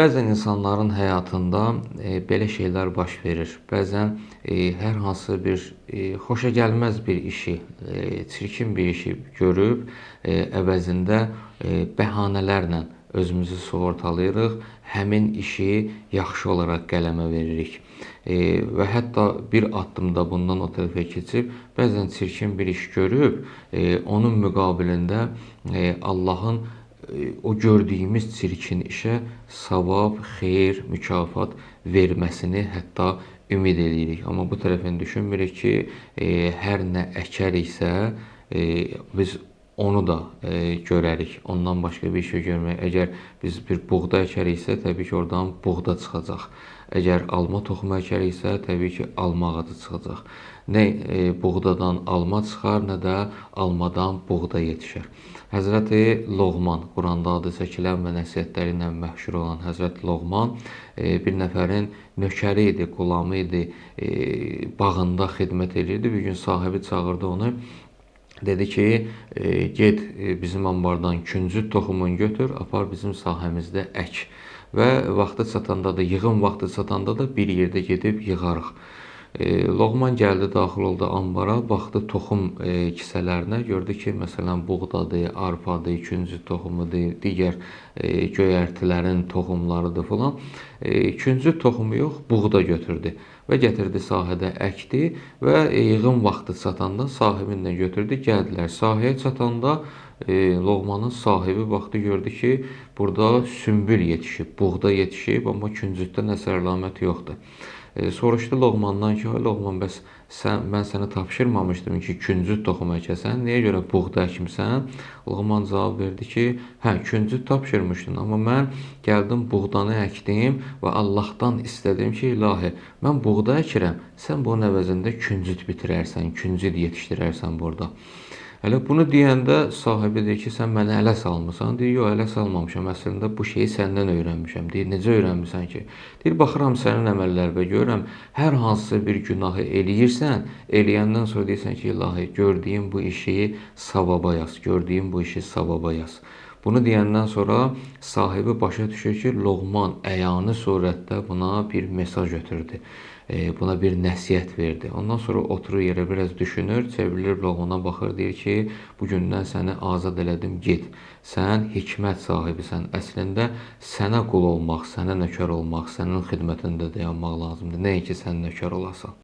Bəzən insanların həyatında belə şeylər baş verir. Bəzən hər hansı bir xoşagəlməz bir işi, çirkin bir işi görüb əvəzində bəhanələrlə özümüzü sığortalayırıq, həmin işi yaxşı olaraq qələmə veririk. Və hətta bir addım da bundan o tərəfə keçib, bəzən çirkin bir iş görüb, onun müqabilində Allahın o gördüyümüz çirkin işə savab, xeyir, mükafat verməsini hətta ümid edirik. Amma bu tərəfini düşünmürük ki, hər nə əkəriksə, biz onu da görərik. Ondan başqa bir şey görməyək. Əgər biz bir buğda əkəriksə, təbii ki, oradan buğda çıxacaq. Əgər alma toxumu əkəriksə, təbii ki, alma ağacı çıxacaq. Nə buğdadan alma çıxar, nə də almadan buğda yetişər. Həzrəti Loğman, Quranda adı çəkilən və nəsihətləri ilə məşhur olan Həzrəti Loğman bir nəfərin nökəri idi, qulamı idi, bağında xidmət edirdi. Bir gün sahibi çağırdı onu. Dedi ki, get bizim ambardan küncüt toxumunu götür, apar bizim sahəmizdə ək. Və vaxtı çatanda da, yığım vaxtı çatanda da bir yerdə gedib yığarıq. Loğman gəldi, daxil oldu ambara, baxdı toxum kisələrinə, gördü ki, məsələn, buğdadır, arpadır, küncüt toxumudur, digər göyərtilərin toxumlarıdır filan. Küncüt toxumu yox, buğda götürdü və gətirdi sahədə əkdi və yığım vaxtı çatanda sahibinlə götürdü, gəldilər. Sahəyə çatanda Loğmanın sahibi baxdı, gördü ki, burada sümbül yetişib, buğda yetişib, amma küncütdən əsər əlaməti yoxdur. Soruşdu Loğmandan ki, Loğman, bəs mən sənə tapşırmamışdım ki, küncüt toxumu əkəsən, niyə görə buğda əkmisən? Loğman cavab verdi ki, hə, küncüt tapşırmışdın, amma mən gəldim buğdanı əkdim və Allahdan istədim ki, ilahi, mən buğda əkirəm, sən bunun əvəzində küncüt bitirərsən, küncüt yetişdirərsən burada. Hələ bunu deyəndə sahibi deyir ki, sən məni ələ salmısan? Deyir, yox, ələ salmamışam, əslində bu şeyi səndən öyrənmişəm. Deyir, necə öyrənmişsən ki? Deyir, baxıram sənin əməllərinə görürəm, hər hansı bir günahı eləyirsən, eləyəndən sonra deyirsən ki, ilahi, gördüyüm bu işi savaba yaz, gördüyüm bu işi savaba yaz. Bunu deyəndən sonra sahibi başa düşür ki, Loğman əyani surətdə buna bir mesaj ötürdü. Buna bir nəsihət verdi. Ondan sonra oturur yerə biraz düşünür, çevrilir Loğmana baxır, deyir ki, bugündən səni azad elədim, get. Sən hikmət sahibisən. Əslində sənə qul olmaq, sənə nökər olmaq, sənin xidmətində dayanmaq lazımdır. Nəinki sən nökər olasan.